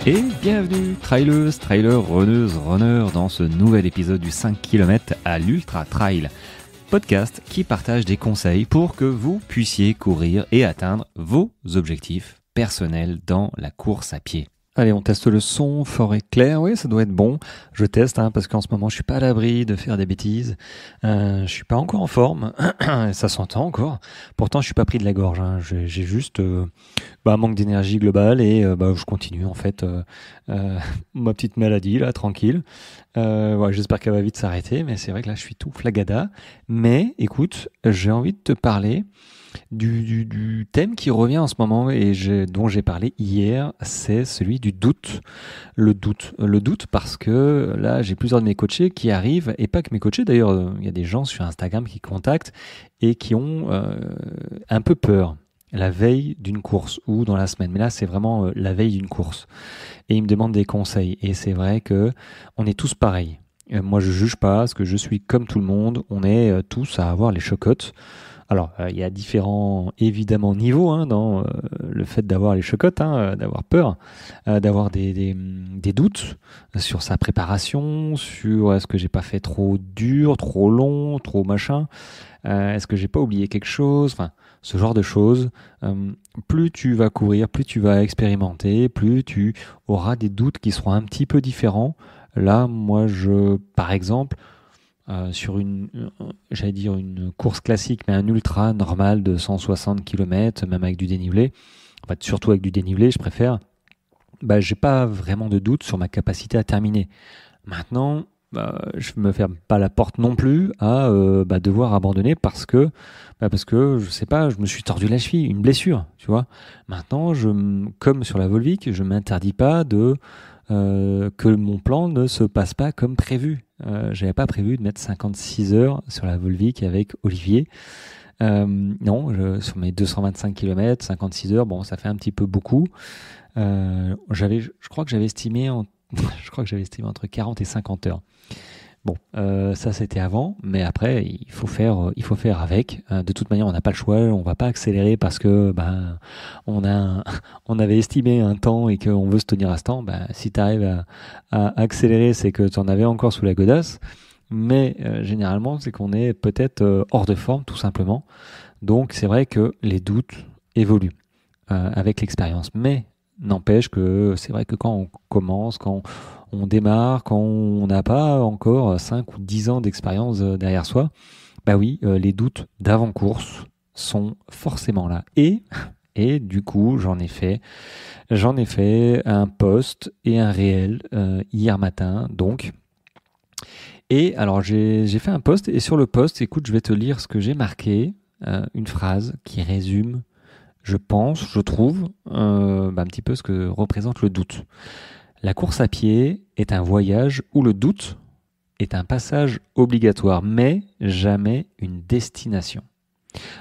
Et bienvenue, traileuses, trailers, runneuses, runners, dans ce nouvel épisode du 5 km à l'Ultra Trail, podcast qui partage des conseils pour que vous puissiez courir et atteindre vos objectifs personnels dans la course à pied. Allez, on teste le son, fort et clair, oui, ça doit être bon. Je teste, parce qu'en ce moment, je suis pas à l'abri de faire des bêtises. Je suis pas encore en forme, ça s'entend encore. Pourtant, je suis pas pris de la gorge. J'ai juste un manque d'énergie globale et je continue en fait ma petite maladie là, tranquille. J'espère qu'elle va vite s'arrêter, mais c'est vrai que là, je suis tout flagada. Mais écoute, j'ai envie de te parler du thème qui revient en ce moment et dont j'ai parlé hier, c'est celui du doute. Le doute parce que là, j'ai plusieurs de mes coachés qui arrivent, et pas que mes coachés d'ailleurs, il y a des gens sur Instagram qui contactent et qui ont un peu peur la veille d'une course ou dans la semaine. Mais là, c'est vraiment la veille d'une course. Et ils me demandent des conseils. Et c'est vrai que on est tous pareils. Moi, je juge pas parce que je suis comme tout le monde. On est tous à avoir les chocottes. Alors, il y a différents, évidemment, niveaux dans le fait d'avoir les chocottes, d'avoir peur, d'avoir des doutes sur sa préparation, sur est-ce que j'ai pas fait trop dur, trop long, trop machin, est-ce que j'ai pas oublié quelque chose, enfin, ce genre de choses. Plus tu vas courir, plus tu vas expérimenter, plus tu auras des doutes qui seront un petit peu différents. Là, moi, par exemple, sur une course classique, mais un ultra normal de 160 km, même avec du dénivelé, en fait, surtout avec du dénivelé, je préfère, j'ai pas vraiment de doute sur ma capacité à terminer. Maintenant, je me ferme pas la porte non plus à devoir abandonner parce que je sais pas, je me suis tordu la cheville, une blessure, tu vois. Maintenant, comme sur la Volvic, je m'interdis pas que mon plan ne se passe pas comme prévu. J'avais pas prévu de mettre 56 heures sur la Volvic avec Olivier. Sur mes 225 km, 56 heures, bon, ça fait un petit peu beaucoup. Je crois que j'avais estimé entre 40 et 50 heures. Bon, ça c'était avant, mais après il faut faire avec. De toute manière, on n'a pas le choix, on va pas accélérer parce que on avait estimé un temps et qu'on veut se tenir à ce temps. Si tu arrives à accélérer, c'est que tu en avais encore sous la godasse. Mais généralement, c'est qu'on est peut-être hors de forme, tout simplement. Donc c'est vrai que les doutes évoluent avec l'expérience. Mais n'empêche que c'est vrai que quand on commence, quand on démarre, quand on n'a pas encore 5 ou 10 ans d'expérience derrière soi, les doutes d'avant-course sont forcément là. Et du coup, j'en ai fait un post et un réel hier matin, donc. Et alors, j'ai fait un post, et sur le post, écoute, je vais te lire ce que j'ai marqué, une phrase qui résume, je trouve, un petit peu ce que représente le doute. La course à pied est un voyage où le doute est un passage obligatoire, mais jamais une destination.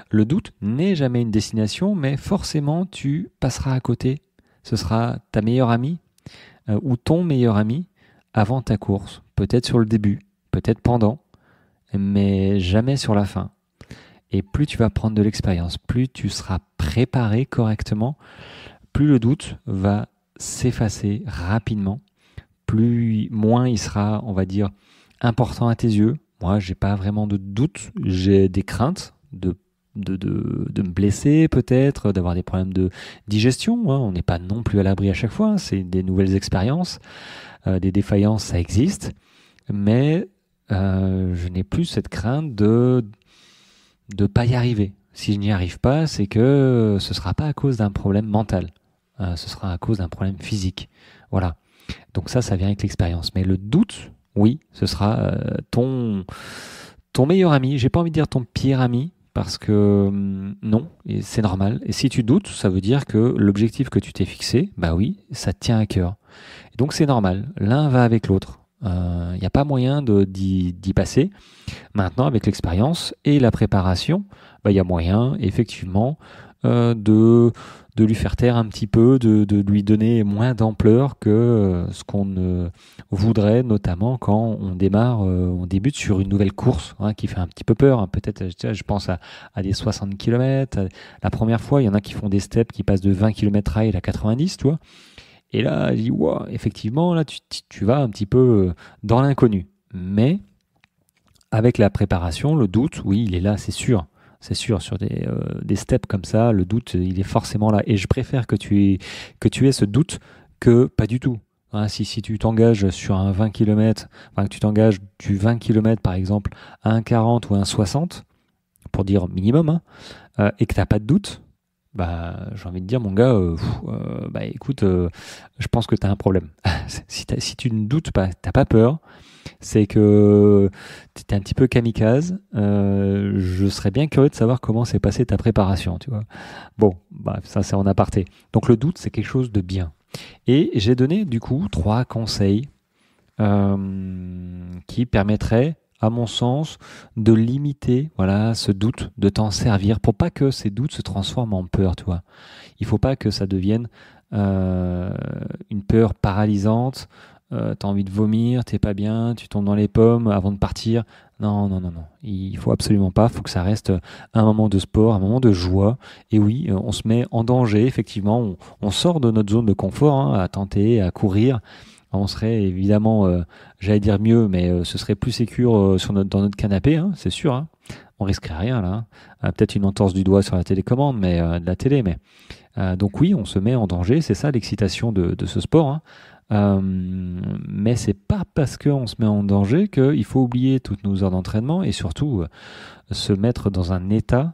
Le doute n'est jamais une destination, mais forcément tu passeras à côté. Ce sera ta meilleure amie ou ton meilleur ami avant ta course. Peut-être sur le début, peut-être pendant, mais jamais sur la fin. Et plus tu vas prendre de l'expérience, plus tu seras préparé correctement, plus le doute va s'effacer rapidement, moins il sera, on va dire, important à tes yeux. Moi, j'ai pas vraiment de doute, j'ai des craintes de me blesser peut-être, d'avoir des problèmes de digestion. On n'est pas non plus à l'abri à chaque fois, c'est des nouvelles expériences, des défaillances, ça existe, mais je n'ai plus cette crainte de pas y arriver. Si je n'y arrive pas, c'est que ce sera pas à cause d'un problème mental. Ce sera à cause d'un problème physique. Voilà. Donc ça vient avec l'expérience. Mais le doute, oui, ce sera ton meilleur ami. J'ai pas envie de dire ton pire ami, parce que non, et c'est normal. Et si tu doutes, ça veut dire que l'objectif que tu t'es fixé, oui, ça te tient à cœur. Et donc c'est normal. L'un va avec l'autre. Il n'y a pas moyen d'y passer. Maintenant, avec l'expérience et la préparation, il y a moyen, effectivement, de lui faire taire un petit peu, de lui donner moins d'ampleur que ce qu'on voudrait, notamment quand on débute sur une nouvelle course qui fait un petit peu peur. Peut-être, je pense à des 60 km. La première fois, il y en a qui font des steps qui passent de 20 km trail à 90, tu vois. Et là, je dis, wow, effectivement, là, tu vas un petit peu dans l'inconnu. Mais avec la préparation, le doute, oui, il est là, c'est sûr. C'est sûr, sur des steps comme ça, le doute, il est forcément là. Et je préfère que tu aies ce doute que pas du tout. Hein, si tu t'engages sur un 20 km, enfin que tu t'engages du 20 km par exemple à un 40 ou un 60, pour dire minimum, hein, et que tu n'as pas de doute, bah, j'ai envie de dire, mon gars, bah, écoute, je pense que tu as un problème. Si tu ne doutes pas, tu n'as pas peur, c'est que tu es un petit peu kamikaze. Je serais bien curieux de savoir comment s'est passée ta préparation, tu vois. Bon, bah, ça c'est en aparté. Donc le doute, c'est quelque chose de bien. Et j'ai donné du coup 3 conseils qui permettraient, à mon sens, de limiter voilà, ce doute, de t'en servir pour pas que ces doutes se transforment en peur, tu vois. Il faut pas que ça devienne euh, une peur paralysante. T'as envie de vomir, t'es pas bien, tu tombes dans les pommes avant de partir. Non, non, non, non. Il faut absolument pas. Il faut que ça reste un moment de sport, un moment de joie. Et oui, on se met en danger, effectivement. On sort de notre zone de confort, hein, à tenter, à courir. On serait évidemment, j'allais dire mieux, mais ce serait plus sécure dans notre canapé, hein, c'est sûr. Hein. On risquerait rien là. Hein. Peut-être une entorse du doigt sur la télécommande, mais de la télé. Mais donc oui, on se met en danger. C'est ça l'excitation de ce sport. Hein. Mais c'est pas parce qu'on se met en danger qu'il faut oublier toutes nos heures d'entraînement et surtout se mettre dans un état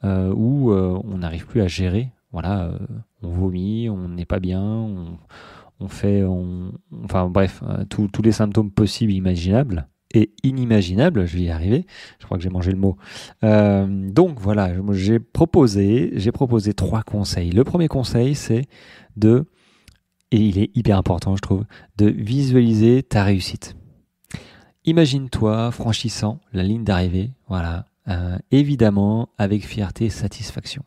où on n'arrive plus à gérer. Voilà, on vomit, on n'est pas bien, enfin bref, tous les symptômes possibles, imaginables et inimaginables, je vais y arriver, je crois que j'ai mangé le mot. Donc voilà, j'ai proposé 3 conseils. Le premier conseil, c'est et il est hyper important je trouve, de visualiser ta réussite. Imagine-toi franchissant la ligne d'arrivée, voilà, évidemment avec fierté et satisfaction.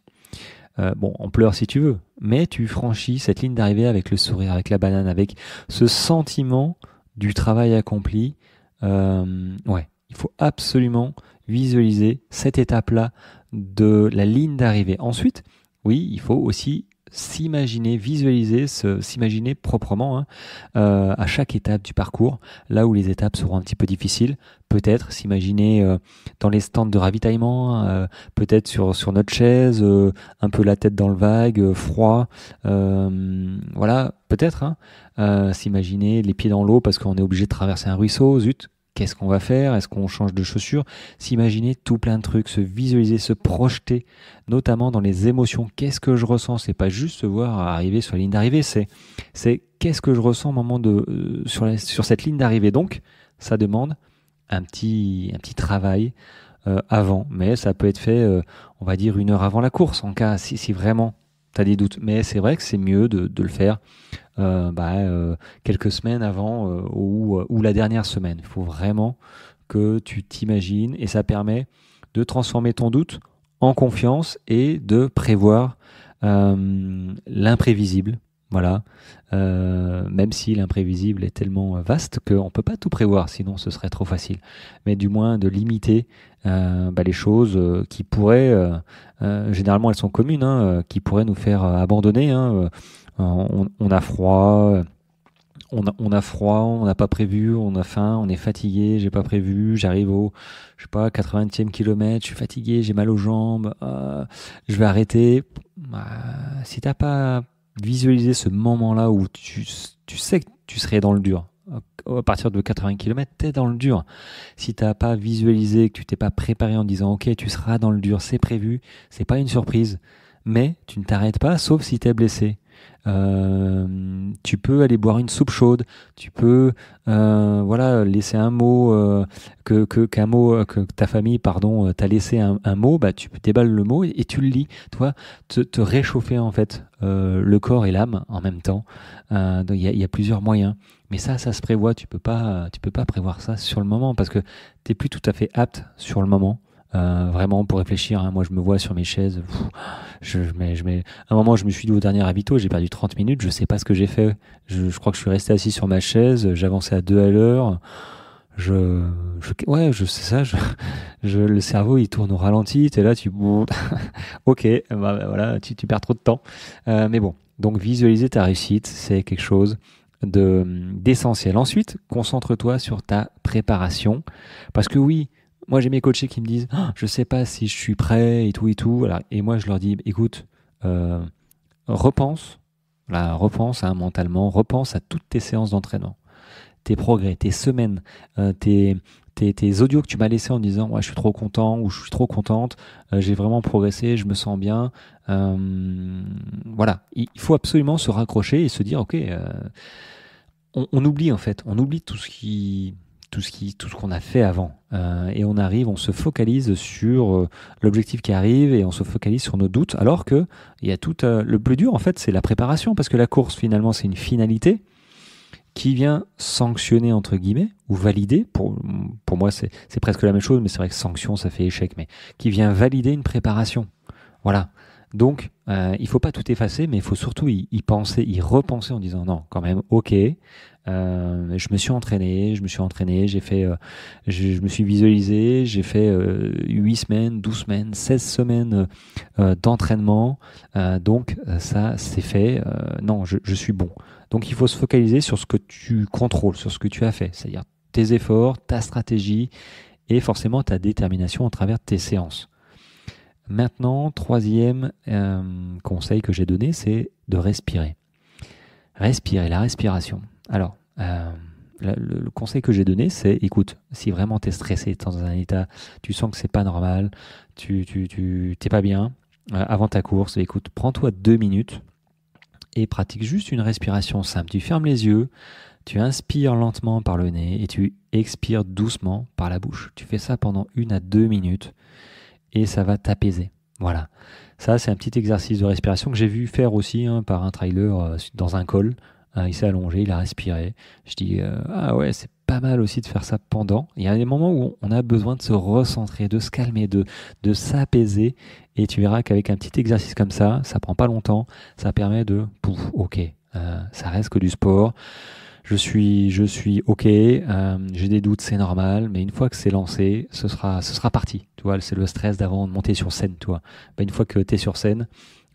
Bon, on pleure si tu veux, mais tu franchis cette ligne d'arrivée avec le sourire, avec la banane, avec ce sentiment du travail accompli. Ouais, il faut absolument visualiser cette étape-là de la ligne d'arrivée. Ensuite, oui, il faut aussi s'imaginer, s'imaginer proprement hein, à chaque étape du parcours, là où les étapes seront un petit peu difficiles. Peut-être s'imaginer dans les stands de ravitaillement, peut-être sur notre chaise, un peu la tête dans le vague, froid. Voilà, peut-être. Hein, s'imaginer les pieds dans l'eau parce qu'on est obligé de traverser un ruisseau. Zut, qu'est-ce qu'on va faire? Est-ce qu'on change de chaussures? S'imaginer tout plein de trucs, se visualiser, se projeter, notamment dans les émotions. Qu'est-ce que je ressens? C'est pas juste se voir arriver sur la ligne d'arrivée, c'est qu'est-ce que je ressens au moment sur cette ligne d'arrivée. Donc, ça demande un petit travail avant, mais ça peut être fait, on va dire, 1 heure avant la course, en cas si vraiment tu as des doutes. Mais c'est vrai que c'est mieux de le faire quelques semaines avant ou la dernière semaine. Il faut vraiment que tu t'imagines et ça permet de transformer ton doute en confiance et de prévoir l'imprévisible. Voilà, même si l'imprévisible est tellement vaste qu'on ne peut pas tout prévoir, sinon ce serait trop facile. Mais du moins de limiter les choses qui pourraient, généralement elles sont communes, hein, qui pourraient nous faire abandonner. Hein, on a froid, on a froid, on n'a pas prévu, on a faim, on est fatigué, j'ai pas prévu, j'arrive au, je sais pas, 80e kilomètre, je suis fatigué, j'ai mal aux jambes, je vais arrêter. Si t'as pas visualisé ce moment-là où tu sais que tu serais dans le dur, à partir de 80 km, t'es dans le dur. Si t'as pas visualisé, que tu t'es pas préparé en disant ok, tu seras dans le dur, c'est prévu, c'est pas une surprise, mais tu ne t'arrêtes pas sauf si t'es blessé. Tu peux aller boire une soupe chaude, tu peux voilà laisser un mot que ta famille pardon t'a laissé un mot, bah tu déballes le mot et tu le lis, toi te réchauffer en fait le corps et l'âme en même temps. Donc il y a plusieurs moyens, mais ça se prévoit, tu peux pas prévoir ça sur le moment parce que t'es plus tout à fait apte sur le moment. Vraiment pour réfléchir, hein. Moi je me vois sur mes chaises, à un moment je me suis dit au dernier ravito, j'ai perdu 30 minutes, je sais pas ce que j'ai fait, je crois que je suis resté assis sur ma chaise, j'avançais à 2 à l'heure, ouais je sais ça, le cerveau il tourne au ralenti, t'es là, ok, voilà, tu perds trop de temps, mais bon, Donc visualiser ta réussite, c'est quelque chose d'essentiel. Ensuite, concentre-toi sur ta préparation. Parce que oui, moi j'ai mes coachés qui me disent je sais pas si je suis prêt et tout et tout. Alors, et moi je leur dis écoute, repense mentalement, repense à toutes tes séances d'entraînement, tes progrès, tes semaines, tes audios que tu m'as laissés en disant ouais, je suis trop content ou je suis trop contente, j'ai vraiment progressé, je me sens bien. Voilà, il faut absolument se raccrocher et se dire ok, on oublie en fait, on oublie tout ce qu'on a fait avant, et on se focalise sur l'objectif qui arrive et on se focalise sur nos doutes, alors que il y a tout le plus dur en fait, c'est la préparation, parce que la course finalement c'est une finalité qui vient sanctionner entre guillemets ou valider. Pour moi c'est presque la même chose, mais c'est vrai que sanction ça fait échec, mais qui vient valider une préparation. Voilà. Donc il faut pas tout effacer, mais il faut surtout y penser, y repenser en disant non, quand même, ok. Je me suis entraîné, j'ai fait, je me suis visualisé, j'ai fait 8 semaines, 12 semaines, 16 semaines d'entraînement, donc ça c'est fait, non, je suis bon. Donc il faut se focaliser sur ce que tu contrôles, sur ce que tu as fait, c'est-à-dire tes efforts, ta stratégie et forcément ta détermination à travers tes séances. Maintenant, troisième conseil que j'ai donné, c'est de respirer. Respirer, la respiration. Alors, le conseil que j'ai donné, c'est, écoute, si vraiment tu es stressé, tu es dans un état, tu sens que c'est pas normal, tu t'es pas bien, avant ta course, écoute, prends-toi 2 minutes et pratique juste une respiration simple. Tu fermes les yeux, tu inspires lentement par le nez et tu expires doucement par la bouche. Tu fais ça pendant 1 à 2 minutes et ça va t'apaiser. Voilà. Ça, c'est un petit exercice de respiration que j'ai vu faire aussi par un trailer dans un col. Il s'est allongé, il a respiré. Je dis, ah ouais, c'est pas mal aussi de faire ça pendant. Il y a des moments où on a besoin de se recentrer, de se calmer, de s'apaiser. Et tu verras qu'avec un petit exercice comme ça prend pas longtemps, ça permet de, ok, ça reste que du sport. Je suis ok, j'ai des doutes, c'est normal, mais une fois que c'est lancé, ce sera parti. Tu vois, c'est le stress d'avant de monter sur scène, tu vois. Une fois que tu es sur scène,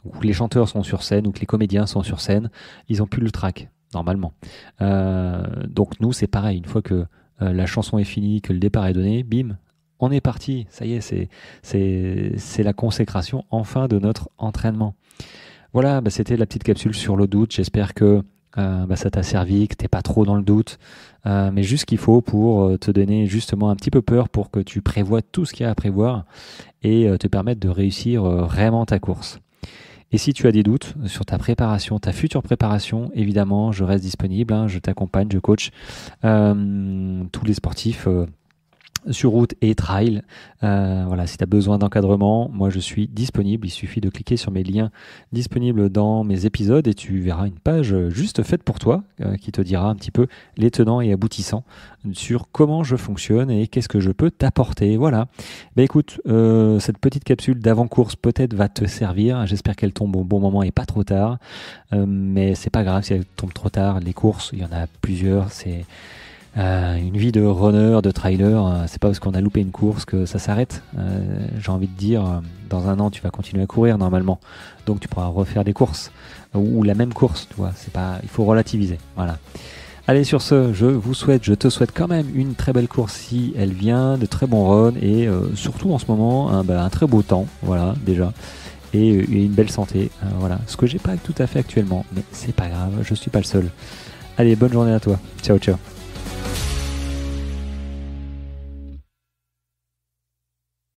ou que les chanteurs sont sur scène, ou que les comédiens sont sur scène, ils ont plus le trac, normalement. Donc nous, c'est pareil. Une fois que la chanson est finie, que le départ est donné, bim, on est parti. Ça y est, c'est la consécration enfin de notre entraînement. Voilà, c'était la petite capsule sur le doute. J'espère que ça t'a servi, que t'es pas trop dans le doute, mais juste ce qu'il faut pour te donner justement un petit peu peur pour que tu prévoies tout ce qu'il y a à prévoir et te permettre de réussir vraiment ta course. Et si tu as des doutes sur ta préparation, ta future préparation, évidemment, je reste disponible, je t'accompagne, je coach tous les sportifs sur route et trail. Voilà, si tu as besoin d'encadrement, moi je suis disponible. Il suffit de cliquer sur mes liens disponibles dans mes épisodes et tu verras une page juste faite pour toi qui te dira un petit peu les tenants et aboutissants sur comment je fonctionne et qu'est-ce que je peux t'apporter. Voilà. Écoute, cette petite capsule d'avant-course peut-être va te servir. J'espère qu'elle tombe au bon moment et pas trop tard. Mais c'est pas grave si elle tombe trop tard. Les courses, il y en a plusieurs. C'est une vie de runner, de trailer, c'est pas parce qu'on a loupé une course que ça s'arrête. J'ai envie de dire, dans 1 an, tu vas continuer à courir normalement, donc tu pourras refaire des courses ou la même course. Tu vois, c'est pas, il faut relativiser. Voilà. Allez, sur ce, je te souhaite quand même une très belle course si elle vient, de très bons runs et surtout en ce moment un très beau temps. Voilà, déjà. Et une belle santé. Voilà, ce que j'ai pas tout à fait actuellement, mais c'est pas grave, je suis pas le seul. Allez, bonne journée à toi. Ciao, ciao.